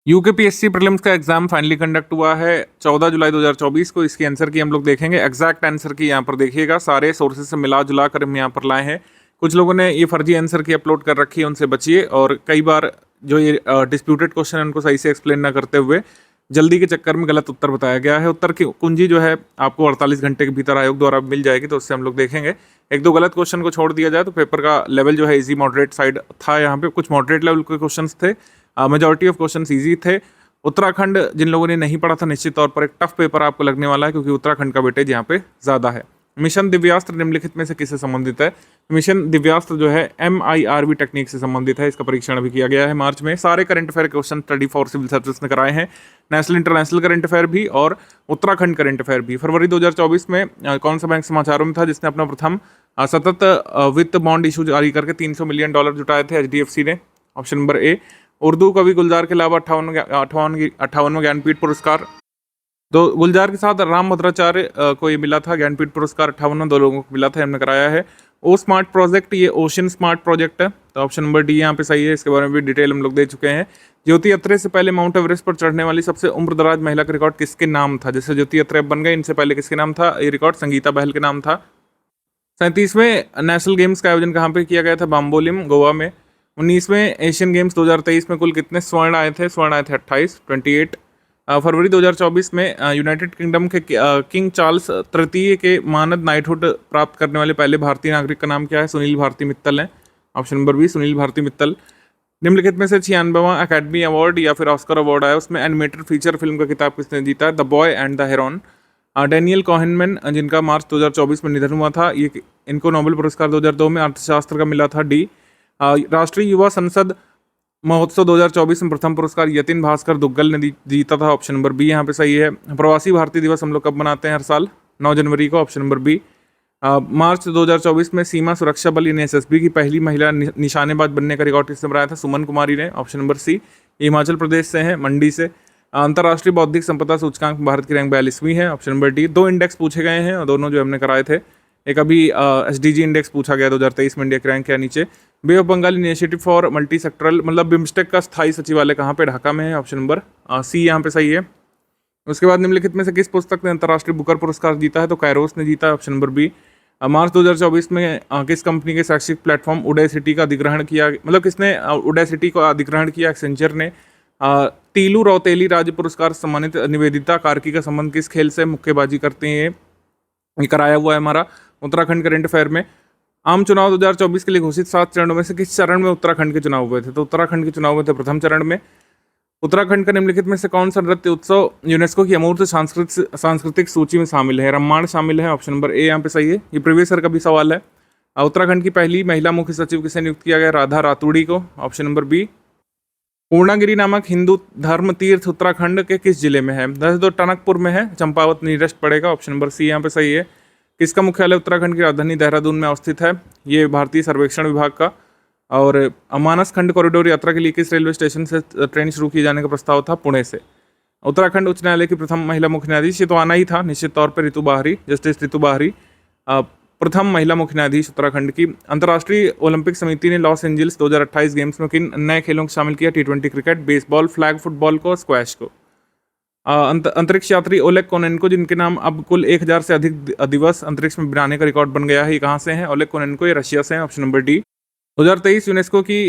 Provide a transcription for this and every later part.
UKPSC prelims का exam finally conduct हुआ है 14 जुलाई 2024 को। इसकी आंसर की हम लोग देखेंगे, एग्जैक्ट आंसर की यहाँ पर देखिएगा, सारे सोर्सेज से मिला जुला कर हम यहाँ पर लाए हैं। कुछ लोगों ने ये फर्जी आंसर की अपलोड कर रखी है, उनसे बचिए। और कई बार जो ये डिस्प्यूटेड क्वेश्चन है उनको सही से एक्सप्लेन ना करते हुए जल्दी के चक्कर में गलत उत्तर बताया गया है। उत्तर की कुंजी जो है आपको 48 घंटे के भीतर आयोग द्वारा मिल जाएगी, तो उससे हम लोग देखेंगे। एक दो गलत क्वेश्चन को छोड़ दिया जाए तो पेपर का लेवल जो है इजी मॉडरेट साइड था। यहाँ पे कुछ मॉडरेट लेवल के क्वेश्चंस थे, मेजॉरिटी ऑफ क्वेश्चंस इजी थे। उत्तराखंड जिन लोगों ने नहीं पढ़ा था, निश्चित तौर पर एक टफ पेपर आपको लगने वाला है, क्योंकि उत्तराखंड का वेटेज यहाँ पे ज़्यादा है। मिशन दिव्यास्त्र निम्नलिखित में से किससे संबंधित है? मिशन दिव्यास्त्र जो है MIRV टेक्निक से संबंधित है। इसका परीक्षण अभी किया गया है मार्च में। सारे current affair question study for civil service ने कराए हैं, नेशनल इंटरनेशनल करंट अफेयर भी और उत्तराखंड करंट अफेयर भी। फरवरी 2024 में कौन सा बैंक समाचारों में था जिसने अपना प्रथम सतत वित्त बॉन्ड इशू जारी करके $300 मिलियन जुटाए थे? HDFC ने। ऑप्शन नंबर ए। उर्दू कवि गुलजार के अलावा 58वां ज्ञानपीठ पुरस्कार तो गुलजार के साथ राम भद्राचार्य को ये मिला था ज्ञानपीठ पुरस्कार 58 दो लोगों को मिला था, हमने कराया है। ओ स्मार्ट प्रोजेक्ट, ये ओशन स्मार्ट प्रोजेक्ट है, तो ऑप्शन नंबर डी यहाँ पे सही है। इसके बारे में भी डिटेल हम लोग दे चुके हैं। ज्योति अत्रे से पहले माउंट एवरेस्ट पर चढ़ने वाली सबसे उम्रदराज महिला का रिकॉर्ड किसके नाम था? जैसे ज्योति अत्रे बन गए, इनसे पहले किसके नाम था ये रिकॉर्ड? संगीता बहल के नाम था। 37वें नेशनल गेम्स का आयोजन कहाँ पे किया गया था? बाम्बोलिम, गोवा में। 19वें एशियन गेम्स 2023 में कुल कितने स्वर्ण आए थे? स्वर्ण आए थे 28। फरवरी 2024 में यूनाइटेड किंगडम के किंग चार्ल्स तृतीय के मानद नाइटहुड प्राप्त करने वाले पहले भारतीय नागरिक का नाम क्या है? सुनील भारती मित्तल है। Option number B, Sunil Bharti Mittal. निम्नलिखित में से 96वां अकेडमी अवार्ड या फिर ऑस्कर अवार्ड आया, उसमें एनिमेटेड फीचर फिल्म का खिताब किसने जीता है? The boy and the heron. Daniel Kahneman, जिनका मार्च 2024 में निधन हुआ था, ये इनको नोबेल पुरस्कार 2002 में अर्थशास्त्र का मिला था। डी। राष्ट्रीय युवा संसद महोत्सव 2024 में प्रथम पुरस्कार यतिन भास्कर दुग्गल ने जीता था। ऑप्शन नंबर बी यहाँ पे सही है। प्रवासी भारतीय दिवस हम लोग कब मनाते हैं? हर साल 9 जनवरी को। Option number B. मार्च 2024 में सीमा सुरक्षा बल यानी SSB की पहली महिला निशानेबाज बनने का रिकॉर्ड किसने बनाया था? सुमन कुमारी ने। Option number C. Himachal Pradesh से हैं, मंडी से। अंतर्राष्ट्रीय बौद्धिक संपदा सूचकांक भारत की रैंक 42वीं है। Option number D. 2 इंडेक्स पूछे गए हैं और दोनों जो हमने कराए थे। एक अभी SDG इंडेक्स पूछा गया 2023 में, इंडिया की रैंक क्या नीचे। Bay of Bengal initiative for multi sectoral, मतलब बिम्स्टेक का स्थायी सचिवालय कहाँ पे? ढाका में है। ऑप्शन नंबर सी यहाँ पे सही है। उसके बाद निम्नलिखित में से किस पुस्तक ने अंतर्राष्ट्रीय बुकर पुरस्कार जीता है? तो कैरोस ने जीता है। Option number B. मार्च 2024 में किस कंपनी के शैक्षिक प्लेटफॉर्म उडयसिटी का अधिग्रहण किया, मतलब किसने उडयसिटी को अधिग्रहण किया? एक्सेंचर ने। तीलू रौतेली राज्य पुरस्कार सम्मानित निवेदिता कार्की का संबंध किस खेल से? मुक्केबाजी करते हैं। ये कराया हुआ है हमारा उत्तराखंड करंट अफेयर में। आम चुनाव 2024 के लिए घोषित 7 चरणों में से किस चरण में उत्तराखंड के चुनाव हुए थे? तो उत्तराखंड के चुनाव हुए थे प्रथम चरण में। उत्तराखंड का निम्नलिखित में से कौन सा नृत्य उत्सव यूनेस्को की अमूर्त सांस्कृतिक सूची में शामिल है? रामायण शामिल है। ऑप्शन नंबर ए यहाँ पे सही है। ये प्रीवियस ईयर का भी सवाल है। उत्तराखंड की पहली महिला मुख्य सचिव किसे नियुक्त किया गया? राधा रातूड़ी को। Option number B. पूर्णागिरी नामक हिंदू धर्म तीर्थ उत्तराखंड के किस जिले में है? वैसे तो टनकपुर में है, चंपावत नियरेस्ट पड़ेगा। ऑप्शन नंबर सी यहाँ पे सही है। किसका मुख्यालय उत्तराखंड की राजधानी देहरादून में अवस्थित है? ये भारतीय सर्वेक्षण विभाग का। और मानस खंड कॉरिडोर यात्रा के लिए किस रेलवे स्टेशन से ट्रेन शुरू किए जाने का प्रस्ताव था? पुणे से। उत्तराखंड उच्च न्यायालय की प्रथम महिला मुख्य न्यायाधीश, ये तो आना ही था निश्चित तौर पर, ऋतु बाहरी, जस्टिस ऋतु बाहरी प्रथम महिला मुख्य न्यायाधीश उत्तराखंड की। अंतर्राष्ट्रीय ओलंपिक समिति ने लॉस एंजल्स 2028 गेम्स में किन नए खेलों को शामिल किया? T20 cricket, baseball, flag football को, स्क्वैश को। अंतरिक्ष यात्री ओलेग कोनेन्को, जिनके नाम अब कुल 1000 से अधिक दिवस अंतरिक्ष में बिताने का रिकॉर्ड बन गया है, ये कहाँ से हैं? ओलेग कोनेन्को, ये रशिया से हैं। Option number D. 2023 यूनेस्को की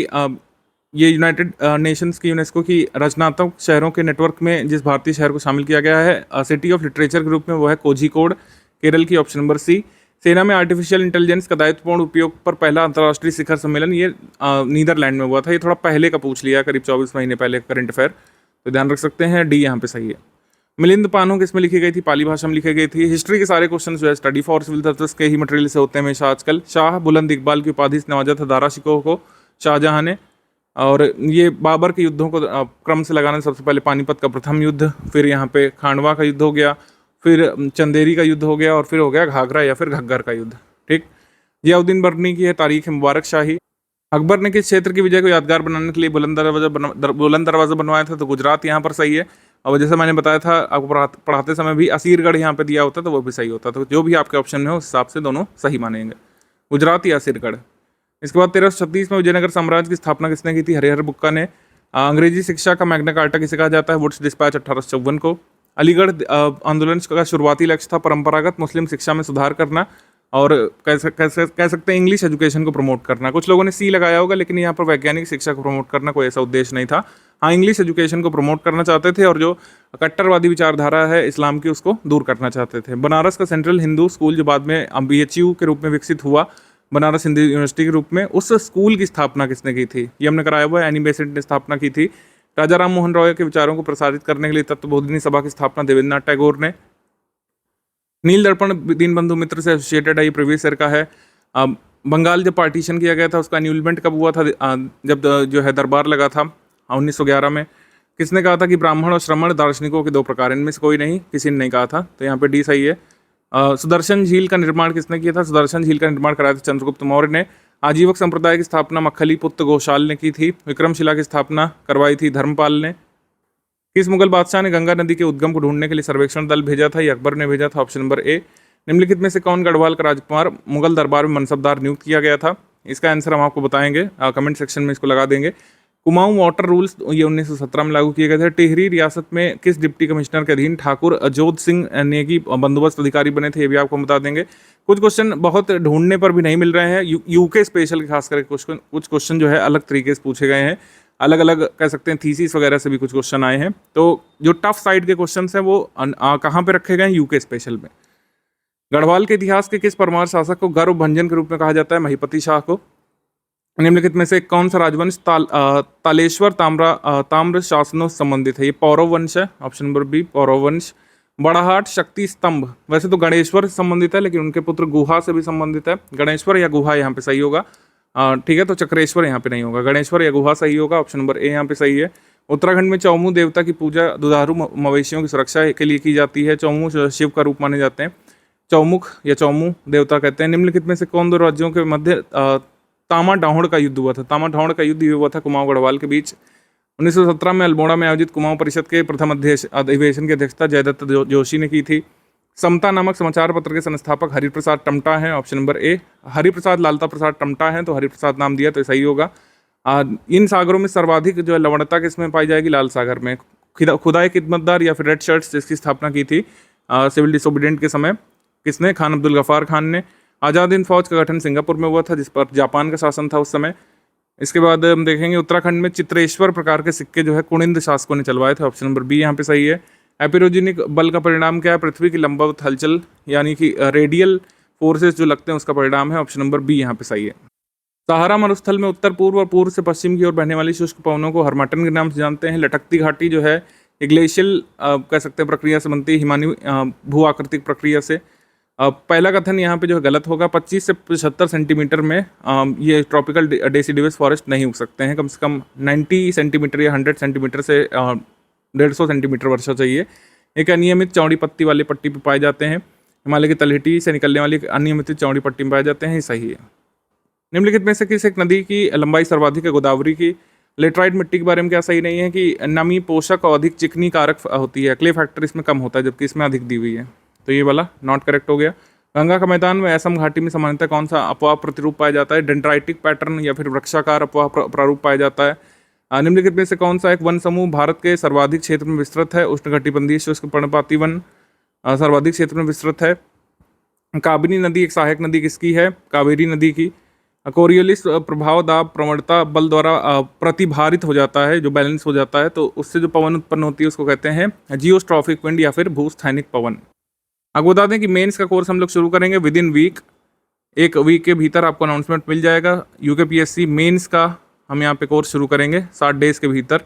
ये यूनाइटेड नेशंस की यूनेस्को की रचनात्मक शहरों के नेटवर्क में जिस भारतीय शहर को शामिल किया गया है सिटी ऑफ लिटरेचर के रूप में, वो है कोझिकोड, केरल की। Option number C. सेना में आर्टिफिशियल इंटेलिजेंस का दायित्वपूर्ण उपयोग पर पहला अंतर्राष्ट्रीय शिखर सम्मेलन ये नीदरलैंड में हुआ था। ये थोड़ा पहले का पूछ लिया, करीब 24 महीने पहले करंट अफेयर, तो ध्यान रख सकते हैं। डी यहाँ पे सही है। मिलिंद पानो किसमें लिखी गई थी? पाली भाषा में लिखी गई थी। हिस्ट्री के सारे क्वेश्चन जो है स्टडी फॉर सिविल सर्विस के ही मटेरियल से होते हैं हमेशा आजकल। शाह बुलंद इकबाल की उपाधि से नवाजा था दारा शिकोह को शाहजहां ने। और ये बाबर के युद्धों को क्रम से लगाना, सबसे पहले पानीपत का प्रथम युद्ध, फिर यहाँ पे खांडवा का युद्ध हो गया, फिर चंदेरी का युद्ध हो गया, और फिर हो गया घाघरा या फिर घग्गर का युद्ध। ठीक। जियाउद्दीन बर्नी की है तारीख मुबारक शाही। अकबर ने किस क्षेत्र की विजय को यादगार बनाने के लिए बुलंद दरवाजा बनवाया था? तो गुजरात यहाँ पर सही है। और जैसे मैंने बताया था आपको पढ़ाते समय भी, असीरगढ़ यहाँ पे दिया होता तो वो भी सही होता। तो जो भी आपके ऑप्शन में हो उस हिसाब से दोनों सही मानेंगे, गुजरात या असीरगढ़। इसके बाद 1336 में विजयनगर साम्राज्य की स्थापना किसने की थी? हरिहर बुक्का ने। अंग्रेजी शिक्षा का मैग्ना कार्टा किसे कहा जाता है? वुड्स डिस्पैच 1854 को। अलीगढ़ आंदोलन का शुरुआती लक्ष्य था परंपरागत मुस्लिम शिक्षा में सुधार करना और कह सकते हैं इंग्लिश एजुकेशन को प्रमोट करना। कुछ लोगों ने सी लगाया होगा, लेकिन यहाँ पर वैज्ञानिक शिक्षा को प्रमोट करना कोई ऐसा उद्देश्य नहीं था। हाँ, इंग्लिश एजुकेशन को प्रमोट करना चाहते थे और जो कट्टरवादी विचारधारा है इस्लाम की उसको दूर करना चाहते थे। बनारस का सेंट्रल हिंदू स्कूल जो बाद में BHU के रूप में विकसित हुआ, बनारस हिंदू यूनिवर्सिटी के रूप में, उस स्कूल की स्थापना किसने की थी? ये हमने कराया हुआ है, एनी बेसेंट ने स्थापना की थी। राजा राम मोहन रॉय के विचारों को प्रसारित करने के लिए तत्वबोधिनी सभा की स्थापना देवेंद्रनाथ टैगोर ने। नील दर्पण दीनबंधु मित्र से एसोसिएटेड है, ये प्रीवियस ईयर का है। बंगाल जब पार्टीशन किया गया था उसका एन्यूलमेंट कब हुआ था? जब जो है दरबार लगा था 1911 में। किसने कहा था कि ब्राह्मण और श्रमण दार्शनिकों के दो प्रकार, इनमें से कोई नहीं, किसी ने नहीं कहा था, तो यहाँ पे डी सही है। सुदर्शन झील का निर्माण किसने किया था? सुदर्शन झील का निर्माण कराया था चंद्रगुप्त मौर्य ने। आजीवक संप्रदाय की स्थापना मक्खली पुत्र घोषाल ने की थी। विक्रमशिला की स्थापना करवाई थी धर्मपाल ने। किस मुगल बादशाह ने गंगा नदी के उद्गम को ढूंढने के लिए सर्वेक्षण दल भेजा था? ये अकबर ने भेजा था, ऑप्शन नंबर ए। निम्नलिखित में से कौन गढ़वाल का राजकुमार मुगल दरबार में मनसबदार नियुक्त किया गया था? इसका आंसर हम आपको बताएंगे, कमेंट सेक्शन में इसको लगा देंगे। कुमाऊं वाटर रूल्स ये 1917 में लागू किए गए थे। टिहरी रियासत में किस डिप्टी कमिश्नर के अधीन ठाकुर अजोध सिंह नेगी बंदोबस्त अधिकारी बने थे? ये भी आपको बता देंगे। कुछ क्वेश्चन बहुत ढूंढने पर भी नहीं मिल रहे हैं, यूके स्पेशल खास करके कुछ क्वेश्चन जो है अलग तरीके से पूछे गए हैं, अलग अलग कह सकते हैं थीसिस वगैरह से भी कुछ क्वेश्चन आए हैं। तो जो टफ साइड के क्वेश्चन हैं वो कहाँ पे रखे गए हैं? यूके स्पेशल में। गढ़वाल के इतिहास के किस परमार शासक को गौरव भंजन के रूप में कहा जाता है? महिपति शाह को। निम्नलिखित में से कौन सा राजवंश तालेश्वर ताम्र शासनों से संबंधित है? ये पौरव वंश है, ऑप्शन नंबर बी पौरव वंश। बड़ाहाट शक्ति स्तंभ वैसे तो गणेश्वर से संबंधित है, लेकिन उनके पुत्र गुहा से भी संबंधित है। गणेश्वर या गुहा यहाँ पे सही होगा, ठीक है, तो चक्रेश्वर यहाँ पे नहीं होगा, गणेश्वर या गुहा सही होगा, ऑप्शन नंबर ए यहाँ पे सही है। उत्तराखंड में चौमू देवता की पूजा दुधारू मवेशियों की सुरक्षा के लिए की जाती है। चौमू शिव का रूप माने जाते हैं, चौमुख या चौमू देवता कहते हैं। निम्नलिखित में से कौन दो राज्यों के मध्य तामा डाहुड़ का युद्ध हुआ था? तामा डाहुड़ का युद्ध हुआ था कुमाऊं गढ़वाल के बीच। 1917 में अल्मोड़ा में आयोजित कुमाऊं परिषद के प्रथम अधिवेशन की अध्यक्षता जयदत्त जोशी ने की थी। समता नामक समाचार पत्र के संस्थापक हरिप्रसाद टमटा हैं, option number A. Hariprasad Lalta Prasad Tamta हैं, तो हरिप्रसाद नाम दिया तो सही होगा। इन सागरों में सर्वाधिक जो है लवणता किसमें पाई जाएगी? लाल सागर में। खुदाई खिदमतदार या फिर रेड शर्ट्स जिसकी स्थापना की थी सिविल डिसोबीडियंट के समय, किसने? खान अब्दुल गफ्फार खान ने। आज़ाद हिंद फौज का गठन सिंगापुर में हुआ था, जिस पर जापान का शासन था उस समय। इसके बाद हम देखेंगे उत्तराखंड में चित्रेश्वर प्रकार के सिक्के जो है कुणिंद शासकों ने चलवाए थे, ऑप्शन नंबर बी यहाँ पे सही है। एपिरोजेनिक बल का परिणाम क्या है? पृथ्वी की लंबवत हलचल यानी कि रेडियल फोर्सेस जो लगते हैं उसका परिणाम है, ऑप्शन नंबर बी यहाँ पे सही है। सहारा मरुस्थल में उत्तर पूर्व और पूर्व से पश्चिम की ओर बहने वाली शुष्क पवनों को हरमटन के नाम से जानते हैं। लटकती घाटी जो है ग्लेशियल कह सकते हैं प्रक्रिया से बनती है, हिमानी भू आकृतिक प्रक्रिया से। पहला कथन यहाँ पे जो है गलत होगा। 25 से 75 सेंटीमीटर में ये ट्रॉपिकल डेसिडिवस फॉरेस्ट नहीं उग सकते हैं। कम से कम 90 सेंटीमीटर या 100 सेंटीमीटर से 150 सेंटीमीटर वर्षा चाहिए। एक अनियमित चौड़ी पत्ती वाली पट्टी पे पाए जाते हैं। हिमालय की तलहटी से निकलने वाली अनियमित चौड़ी पट्टी में पाए जाते हैं, ये सही है। निम्नलिखित में से किस एक नदी की लंबाई सर्वाधिक है? गोदावरी की। लेटराइट मिट्टी के बारे में क्या सही नहीं है कि नमी पोषक और अधिक चिकनी कारक होती है, क्ले फैक्टर इसमें कम होता है, जबकि इसमें अधिक दी हुई है, तो ये वाला नॉट करेक्ट हो गया। गंगा का मैदान में असम घाटी में सामान्यतः कौन सा अपवाह प्रतिरूप पाया जाता है? डेंड्राइटिक पैटर्न या फिर वृक्षाकार अपवाह प्रारूप पाया जाता है। निम्नलिखित में से कौन सा एक वन समूह भारत के सर्वाधिक क्षेत्र में विस्तृत है? उष्णकटिबंधीय शुष्क पर्णपाती वन सर्वाधिक क्षेत्र में विस्तृत है। काबिनी नदी एक सहायक नदी किसकी है? कावेरी नदी की। कोरियोलिस प्रभाव दाब प्रवणता बल द्वारा प्रतिभारित हो जाता है, जो बैलेंस हो जाता है, तो उससे जो पवन उत्पन्न होती है उसको कहते हैं जियोस्ट्रॉफिक विंड या फिर भूस्थैनिक पवन। आपको बता दें कि मेंस का कोर्स हम लोग शुरू करेंगे विद इन वीक, एक वीक के भीतर आपको अनाउंसमेंट मिल जाएगा। यूकेपीएससी मेंस का हम यहाँ पे कोर्स शुरू करेंगे 60 डेज के भीतर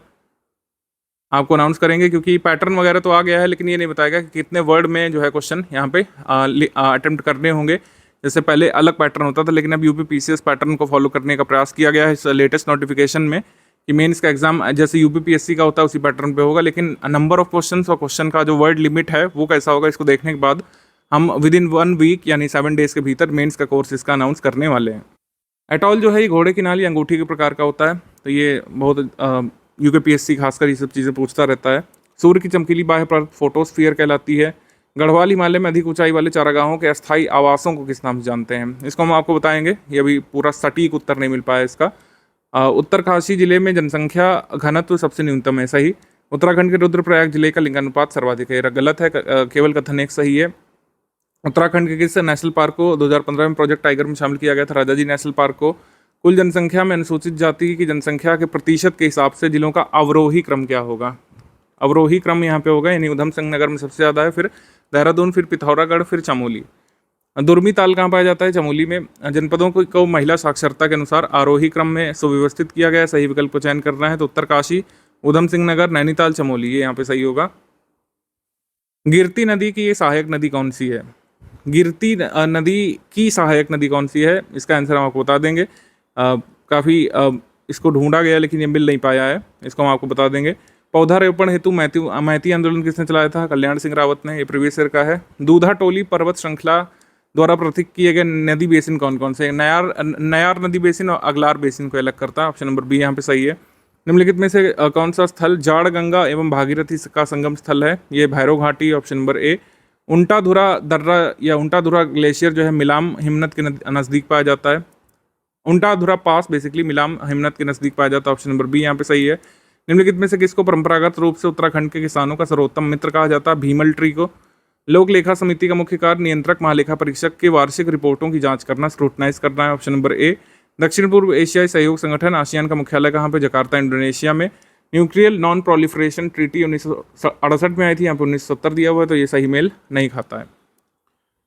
आपको अनाउंस करेंगे, क्योंकि पैटर्न वगैरह तो आ गया है, लेकिन ये नहीं बताएगा कि कितने वर्ड में जो है क्वेश्चन यहाँ पे अटेम्प्ट करने होंगे। जैसे पहले अलग पैटर्न होता था, लेकिन अब यूपीपीसीएस पैटर्न को फॉलो करने का प्रयास किया गया है इस लेटेस्ट नोटिफिकेशन में कि मेंस का एग्जाम जैसे यूपीपीएससी का होता है उसी पैटर्न पे होगा, लेकिन नंबर ऑफ क्वेश्चंस और क्वेश्चन का जो वर्ड लिमिट है वो कैसा होगा, इसको देखने के बाद हम विद इन 1 वीक यानी 7 डेज के भीतर मेंस का कोर्स इसका अनाउंस करने वाले हैं। एटॉल जो है ये घोड़े की नाल या अंगूठी के प्रकार का होता है, तो ये बहुत यूकेपीएससी खासकर ये सब चीज़ें पूछता रहता है। सूर्य की चमकीली बाह्य परत फोटोस्फीयर कहलाती है। गढ़वाल हिमालय में अधिक ऊंचाई वाले चारागाहों के अस्थायी आवासों को किस नाम से जानते हैं? इसको हम आपको बताएंगे, ये अभी पूरा सटीक उत्तर नहीं मिल पाया इसका। उत्तरकाशी जिले में जनसंख्या घनत्व सबसे न्यूनतम है, सही। उत्तराखंड के रुद्रप्रयाग जिले का लिंगानुपात सर्वाधिक है, गलत है। केवल कथन एक सही है। उत्तराखंड के किस नेशनल पार्क को 2015 में प्रोजेक्ट टाइगर में शामिल किया गया था? राजाजी नेशनल पार्क को। कुल जनसंख्या में अनुसूचित जाति की जनसंख्या के प्रतिशत के हिसाब से जिलों का अवरोही क्रम क्या होगा? अवरोही क्रम यहाँ पे होगा, यानी उधम सिंह नगर में सबसे ज़्यादा है, फिर देहरादून, फिर पिथौरागढ़, फिर चमोली। दुर्मी ताल कहाँ पाया जाता है? चमोली में। जनपदों को महिला साक्षरता के अनुसार आरोही क्रम में सुव्यवस्थित किया गया है, सही विकल्प को चयन करना है। तो उत्तरकाशी, उधम सिंह नगर, नैनीताल, चमोली, ये यहाँ पे सही होगा। गिरती नदी की ये सहायक नदी कौन सी है? गिरती नदी की सहायक नदी कौन सी है? इसका आंसर हम आपको बता देंगे। काफ़ी इसको ढूंढा गया लेकिन ये मिल नहीं पाया है, इसको हम आपको बता देंगे। पौधारोपण हेतु मैती आंदोलन किसने चलाया था? कल्याण सिंह रावत ने, ये प्रीवियस ईयर का है। दूधा टोली पर्वत श्रृंखला द्वारा प्रतीक किए गए नदी बेसिन कौन कौन से? नयार नदी बेसिन और अगलार बेसिन को अलग करता है, ऑप्शन नंबर बी यहाँ पे सही है। निम्नलिखित में से कौन सा स्थल जाड़ गंगा एवं भागीरथी का संगम स्थल है? ये भैरव घाटी, ऑप्शन नंबर ए। उल्टाधुरा दर्रा या उल्टाधुरा ग्लेशियर जो है मिलाम हिमनद के नज़दीक पाया जाता है। उल्टाधुरा पास बेसिकली मिलाम हिमनद के नज़दीक पाया जाता है, ऑप्शन नंबर बी यहाँ पे सही है। निम्नलिखित में से किसको परंपरागत रूप से उत्तराखंड के किसानों का सर्वोत्तम मित्र कहा जाता है? भीमल ट्री को। लोक लेखा समिति का मुख्य कार्य नियंत्रक महालेखा परीक्षक के वार्षिक रिपोर्टों की जांच करना, स्क्रूटनाइज करना है, ऑप्शन नंबर ए। दक्षिण पूर्व एशियाई सहयोग संगठन आसियान का मुख्यालय कहाँ पे? जकार्ता, इंडोनेशिया में। न्यूक्लियर नॉन प्रोलिफरेशन ट्रीटी 1968 में आई थी, यहाँ पे 1970 दिया हुआ है, तो ये सही मेल नहीं खाता है।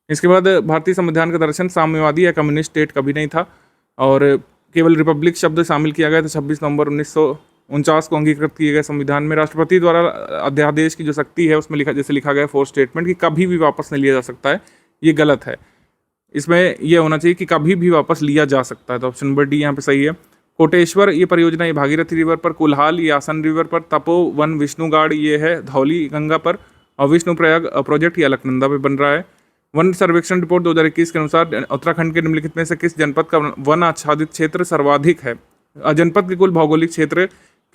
इसके बाद भारतीय संविधान का दर्शन साम्यवादी या कम्युनिस्ट स्टेट कभी नहीं था, और केवल रिपब्लिक शब्द शामिल किया गया था 26 नवंबर 1949 को अंगीकृत किए गए संविधान में। राष्ट्रपति द्वारा अध्यादेश की जो शक्ति है उसमें जैसे लिखा गया फोर्थ स्टेटमेंट कि कभी भी वापस नहीं लिया जा सकता है, ये गलत है। इसमें यह होना चाहिए कि कभी भी वापस लिया जा सकता है, तो ऑप्शन नंबर डी यहाँ पे सही है। कोटेश्वर ये परियोजना ये भागीरथी रिवर पर, कुल्हाल ये आसन रिवर पर, तपोवन विष्णुगाड़ ये है धौली गंगा पर, और विष्णुप्रयाग प्रोजेक्ट ये अलकनंदा पे बन रहा है। वन सर्वेक्षण रिपोर्ट 2021 के अनुसार उत्तराखंड के निम्नलिखित में से किस जनपद का वन आच्छादित क्षेत्र सर्वाधिक है? जनपद के कुल भौगोलिक क्षेत्र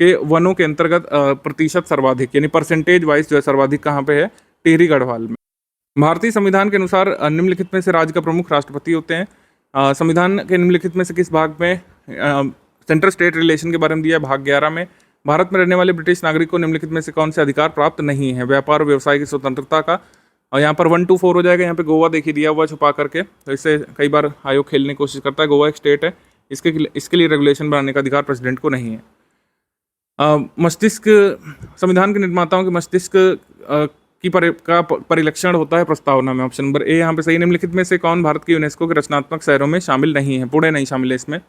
के वनों के अंतर्गत प्रतिशत सर्वाधिक, यानी परसेंटेज वाइज जो है सर्वाधिक कहाँ पे है? टिहरी गढ़वाल में। भारतीय संविधान के अनुसार निम्नलिखित में से राज्य का प्रमुख राष्ट्रपति होते हैं। संविधान के निम्नलिखित में से किस भाग में सेंट्रल स्टेट रिलेशन के बारे में दिया है? भाग 11 में। भारत में रहने वाले ब्रिटिश नागरिक को निम्नलिखित में से कौन से अधिकार प्राप्त नहीं है? व्यापार और व्यवसाय की स्वतंत्रता का, और यहाँ पर 1 to 4 हो जाएगा। यहाँ पे गोवा देखिए दिया हुआ छुपा करके, तो इससे कई बार आयोग खेलने की कोशिश करता है। गोवा एक स्टेट है, इसके लिए रेगुलेशन बनाने का अधिकार प्रेसिडेंट को नहीं है। मस्तिष्क, संविधान के निर्माताओं के मस्तिष्क की परिलक्षण होता है प्रस्तावना में, ऑप्शन नंबर ए यहाँ पे सही। निम्नलिखित में से कौन भारत के यूनेस्को के रचनात्मक शहरों में शामिल नहीं है? पुणे नहीं शामिल है इसमें।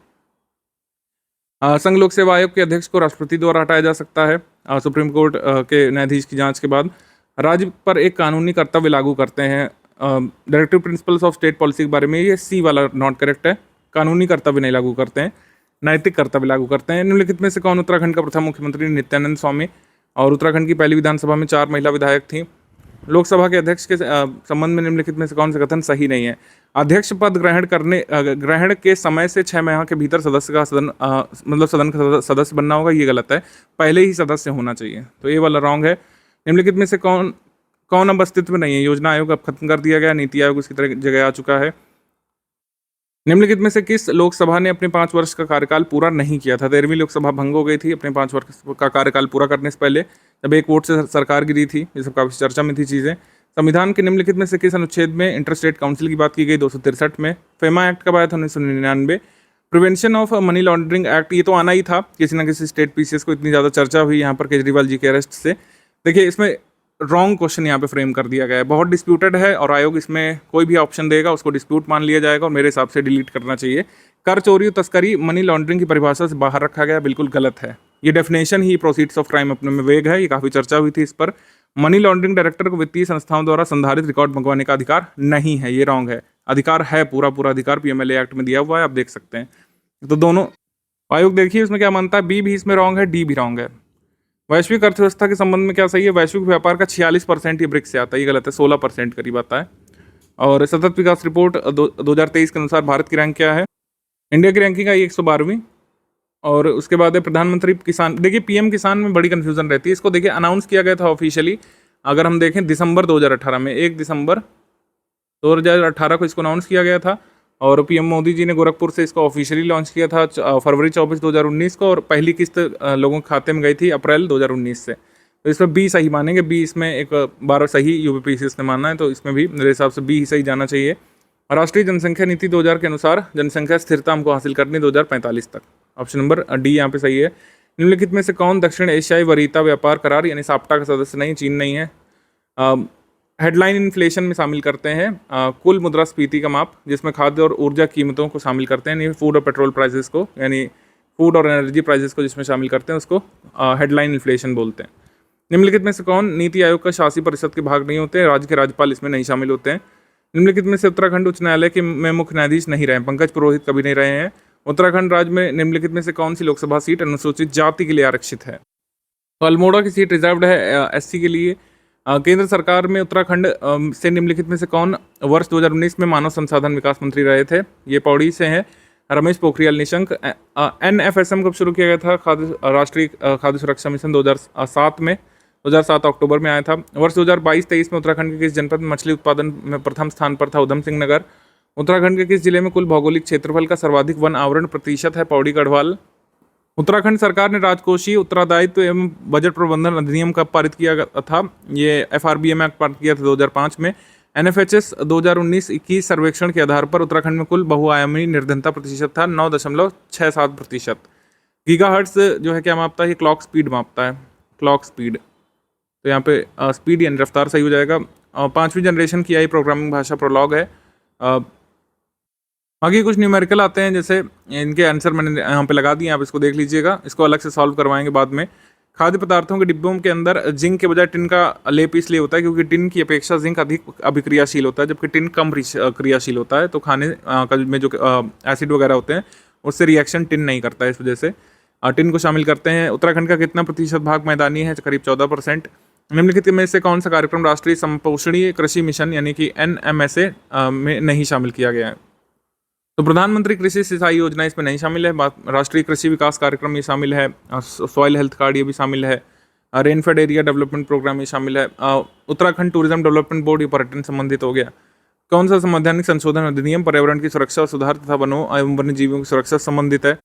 संघ लोक सेवा आयोग के अध्यक्ष को राष्ट्रपति द्वारा हटाया जा सकता है सुप्रीम कोर्ट के न्यायाधीश की जांच के बाद। राज्य पर एक कानूनी कर्तव्य लागू करते हैं, directive principles of state policy के बारे में, ये सी वाला नॉट करेक्ट है। कानूनी कर्तव्य नहीं लागू करते हैं, नैतिक कर्तव्य लागू करते हैं। निम्नलिखित में से कौन उत्तराखंड का प्रथम मुख्यमंत्री? नित्यानंद स्वामी। और उत्तराखंड की पहली विधानसभा में 4 महिला विधायक थी। लोकसभा के अध्यक्ष के संबंध में निम्नलिखित में से कौन सा कथन सही नहीं है? अध्यक्ष पद ग्रहण के समय से 6 माह के भीतर सदस्य का सदन का सदस्य बनना होगा, ये गलत है। पहले ही सदस्य होना चाहिए, तो ये वाला रॉन्ग है। निम्नलिखित में से कौन अब अस्तित्व में नहीं है? योजना आयोग अब खत्म कर दिया गया, नीति आयोग उसकी जगह आ चुका है। निम्नलिखित में से किस लोकसभा ने अपने 5 वर्ष का कार्यकाल पूरा नहीं किया था? 13वीं लोकसभा भंग हो गई थी अपने 5 वर्ष का कार्यकाल पूरा करने से पहले, जब एक वोट से सरकार गिरी थी। ये सब काफ़ी चर्चा में थी चीज़ें। संविधान के निम्नलिखित में से किस अनुच्छेद में इंटरस्टेट काउंसिल की बात की गई? 263 में। फेमा एक्ट कब आया था? 1999। Prevention of money laundering act, ये तो आना ही था, किसी ना किसी स्टेट पीसीएस को इतनी ज़्यादा चर्चा हुई यहाँ पर केजरीवाल जी के अरेस्ट से। देखिए इसमें रॉन्ग क्वेश्चन यहाँ पे फ्रेम कर दिया गया है, बहुत डिस्प्यूटेड है, और आयोग इसमें कोई भी ऑप्शन देगा उसको डिस्प्यूट मान लिया जाएगा और मेरे हिसाब से डिलीट करना चाहिए। कर चोरी, तस्करी, मनी लॉन्ड्रिंग की परिभाषा से बाहर रखा गया, बिल्कुल गलत है। ये definition he proceeds of crime अपने में वेग है, ये काफ़ी चर्चा हुई थी इस पर। मनी लॉन्ड्रिंग डायरेक्टर को वित्तीय संस्थाओं द्वारा संधारित रिकॉर्ड मंगवाने का अधिकार नहीं है, ये रॉन्ग है। अधिकार है, पूरा अधिकार पीएमएलए एक्ट में दिया हुआ है, आप देख सकते हैं। तो दोनों आयोग देखिए इसमें क्या मानता है, बी भी इसमें रॉन्ग है, डी भी रॉन्ग है। वैश्विक अर्थव्यवस्था के संबंध में क्या सही है? वैश्विक व्यापार का 46% ये ब्रिक्स से आता है, ये गलत है, 16% करीब आता है। और सतत विकास रिपोर्ट 2023 के अनुसार भारत की रैंक क्या है? इंडिया की रैंकिंग आई 112वीं। और उसके बाद है प्रधानमंत्री किसान। देखिए पीएम किसान में बड़ी कन्फ्यूजन रहती है, इसको देखिए अनाउंस किया गया था ऑफिशियली, अगर हम देखें दिसंबर 2018 में, 1 दिसंबर 2018 को इसको अनाउंस किया गया था। और पीएम मोदी जी ने गोरखपुर से इसको ऑफिशियली लॉन्च किया था फरवरी 24 2019 को, और पहली किस्त लोगों के खाते में गई थी अप्रैल 2019 से। तो इसमें बी सही मानेंगे, बी इसमें एक बार सही यूपीपीसीएस ने माना है, तो इसमें भी मेरे हिसाब से बी ही सही जाना चाहिए। राष्ट्रीय जनसंख्या नीति 2000 के अनुसार जनसंख्या स्थिरता हमको हासिल करनी 2045 तक। ऑप्शन नंबर डी यहाँ पे सही है। निम्नलिखित में से कौन दक्षिण एशियाई वरीयता व्यापार करार यानी साप्टा का सदस्य नहीं, चीन नहीं है। हेडलाइन इन्फ्लेशन में शामिल करते हैं कुल मुद्रास्फीति का माप, जिसमें खाद्य और ऊर्जा कीमतों को शामिल करते हैं, यानी फूड और पेट्रोल प्राइसेस को, यानी फूड और एनर्जी प्राइसेस को जिसमें शामिल करते हैं उसको हेडलाइन इन्फ्लेशन बोलते हैं। निम्नलिखित में से कौन नीति आयोग का शासी परिषद के भाग नहीं होते, राज्य के राज्यपाल इसमें नहीं शामिल होते हैं। निम्नलिखित में से उत्तराखंड उच्च न्यायालय के में मुख्य न्यायाधीश नहीं रहे, पंकज पुरोहित कभी नहीं रहे हैं। उत्तराखंड राज्य में निम्नलिखित में से कौन सी लोकसभा सीट अनुसूचित जाति के लिए आरक्षित है। तो अल्मोड़ा की सीट रिजर्व्ड है एससी के लिए। केंद्र सरकार में उत्तराखंड से निम्नलिखित में से कौन वर्ष 2019 में मानव संसाधन विकास मंत्री रहे थे। ये पौड़ी से हैं रमेश पोखरियाल निशंक। एनएफएसएम कब शुरू किया गया था, राष्ट्रीय खाद्य सुरक्षा मिशन 2007 में, 2007 अक्टूबर में आया था। वर्ष 2022-23 में उत्तराखंड के किस जनपद में मछली उत्पादन में प्रथम स्थान पर था, उधम सिंह नगर। उत्तराखंड के किस जिले में कुल भौगोलिक क्षेत्रफल का सर्वाधिक वन आवरण प्रतिशत है, पौड़ी गढ़वाल। उत्तराखंड सरकार ने राजकोषीय उत्तरदायित्व एवं बजट प्रबंधन अधिनियम कब पारित किया था, ये FRBM एक्ट पारित किया था 2005 में। NFHS 2019-21 सर्वेक्षण के आधार पर उत्तराखंड में कुल बहुआयामी निर्धनता प्रतिशत था 9.67%। गीगाहर्ट्ज जो है क्या मापता है, ये क्लॉक स्पीड मापता है, क्लॉक स्पीड। तो यहाँ पे स्पीड यानी रफ्तार सही हो जाएगा। 5वीं जनरेशन की आई प्रोग्रामिंग भाषा प्रोलॉग है। आगे कुछ न्यूमेरिकल आते हैं, जैसे इनके आंसर मैंने यहाँ पे लगा दिए, आप इसको देख लीजिएगा, इसको अलग से सॉल्व करवाएंगे बाद में। खाद्य पदार्थों के डिब्बों के अंदर जिंक के बजाय टिन का लेप इसलिए होता है क्योंकि टिन की अपेक्षा जिंक अधिक अभिक्रियाशील होता है, जबकि टिन कम क्रियाशील होता है। तो खाने का में जो एसिड वगैरह होते हैं उससे रिएक्शन टिन नहीं करता है, इस वजह से टिन को शामिल करते हैं। उत्तराखंड का कितना प्रतिशत भाग मैदानी है, करीब 14%। निम्नलिखित में से कौन सा कार्यक्रम राष्ट्रीय संपोषणीय कृषि मिशन यानी कि NMSA में नहीं शामिल किया गया है। तो प्रधानमंत्री कृषि सिंचाई योजना इसमें नहीं शामिल है। राष्ट्रीय कृषि विकास कार्यक्रम ये शामिल है। सॉइल हेल्थ कार्ड ये भी शामिल है। रेनफेड एरिया डेवलपमेंट प्रोग्राम ये शामिल है। उत्तराखंड टूरिज्म डेवलपमेंट बोर्ड ये पर्यटन संबंधित हो गया। कौन सा संवैधानिक संशोधन अधिनियम पर्यावरण की सुरक्षा और सुधार तथा वनों एवं वन्य जीवों की सुरक्षा से संबंधित है।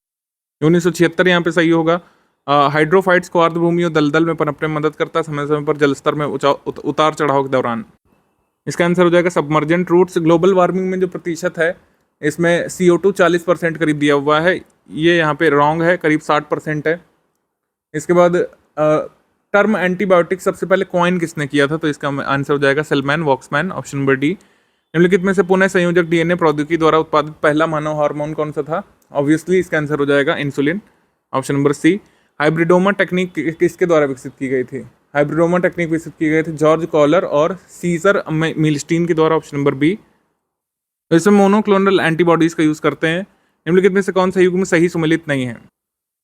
1976 यहाँ पे सही होगा। हाइड्रोफाइट्स को आर्द्रभूमि और दलदल में पनपने में मदद करता है समय समय पर जलस्तर में उतार चढ़ाव के दौरान। इसका आंसर हो जाएगा सबमर्जेंट रूट्स। ग्लोबल वार्मिंग में जो प्रतिशत है इसमें CO2 40% करीब दिया हुआ है, ये यहाँ पे रॉन्ग है, करीब 60% है। इसके बाद टर्म एंटीबायोटिक सबसे पहले कॉइन किसने किया था, तो इसका आंसर हो जाएगा salesman Voxman, option number D. निम्नलिखित में से पुनः संयोजक DNA प्रौद्योगिकी द्वारा उत्पादित पहला मानव हार्मोन कौन सा था, ऑब्वियसली इसका आंसर हो जाएगा insulin, option number C. Hybridoma technique किसके द्वारा विकसित की गई थी, हाइब्रिडोमा टेक्निक विकसित की गई थी जॉर्ज कॉलर और सीजर मिलस्टीन के द्वारा, ऑप्शन नंबर बी। तो इसमें मोनोक्लोनल एंटीबॉडीज का यूज़ करते हैं। निम्नलिखित में से कौन सा युग में सही सुमेलित नहीं है।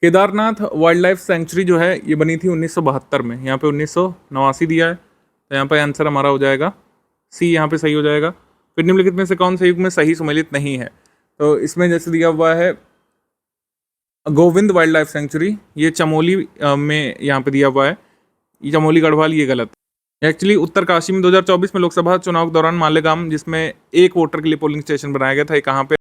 केदारनाथ वाइल्ड लाइफ सेंचुरी जो है ये बनी थी 1972 में, यहाँ पे 1989 दिया है, तो यहाँ पे आंसर हमारा हो जाएगा सी, यहाँ पे सही हो जाएगा। फिर निम्नलिखित में से कौन सा युग में सही सुमेलित नहीं है, तो इसमें जैसे दिया हुआ है गोविंद वाइल्ड लाइफ सेंचुरी, ये चमोली में यहाँ पे दिया हुआ है, ये चमोली गढ़वाल, ये गलत। एक्चुअली उत्तरकाशी में 2024 में लोकसभा चुनाव के दौरान मालेगांव जिसमें एक वोटर के लिए पोलिंग स्टेशन बनाया गया था, ये कहाँ पे,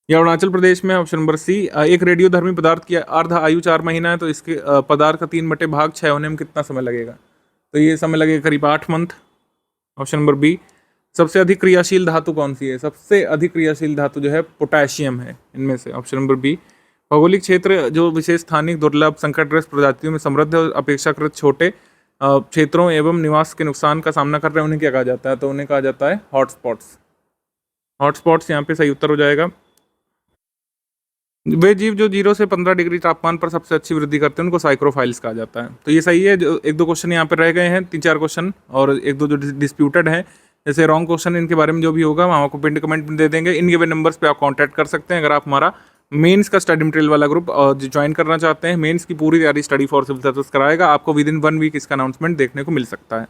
ये अरुणाचल प्रदेश में, ऑप्शन नंबर सी। एक रेडियोधर्मी पदार्थ की अर्ध आयु 4 महीना है, तो इसके पदार्थ का 3/6 होने में कितना समय लगेगा, तो ये समय लगेगा करीब 8 मंथ, ऑप्शन नंबर बी। सबसे अधिक क्रियाशील धातु कौन सी है, सबसे अधिक क्रियाशील धातु जो है पोटेशियम है इनमें से, ऑप्शन नंबर बी। भौगोलिक क्षेत्र जो विशेष स्थानिक दुर्लभ संकटग्रस्त प्रजातियों में समृद्ध और अपेक्षाकृत छोटे क्षेत्रों एवं निवास के नुकसान का सामना कर रहे हैं, उन्हें क्या कहा जाता है, तो उन्हें कहा जाता है हॉटस्पॉट्स। हॉटस्पॉट्स यहाँ पे सही उत्तर हो जाएगा। वे जीव जो 0 से 15 डिग्री तापमान पर सबसे अच्छी वृद्धि करते हैं उनको साइक्रोफाइल्स कहा जाता है, तो ये सही है। जो 1-2 क्वेश्चन यहाँ पे रह गए हैं, 3-4 क्वेश्चन और 1-2 जो डिस्प्यूटेड हैं, जैसे रॉन्ग क्वेश्चन, इनके बारे में जो भी होगा हम आपको पिन कमेंट में दे देंगे। इन गिवन नंबर्स पे आप कॉन्टैक्ट कर सकते हैं। अगर आप हमारा मेंस का स्टडी मटेरियल वाला ग्रुप ज्वाइन करना चाहते हैं, मेंस की पूरी तैयारी स्टडी फॉर सिविल सर्विस कराएगा, आपको विद इन 1 वीक इसका अनाउंसमेंट देखने को मिल सकता है।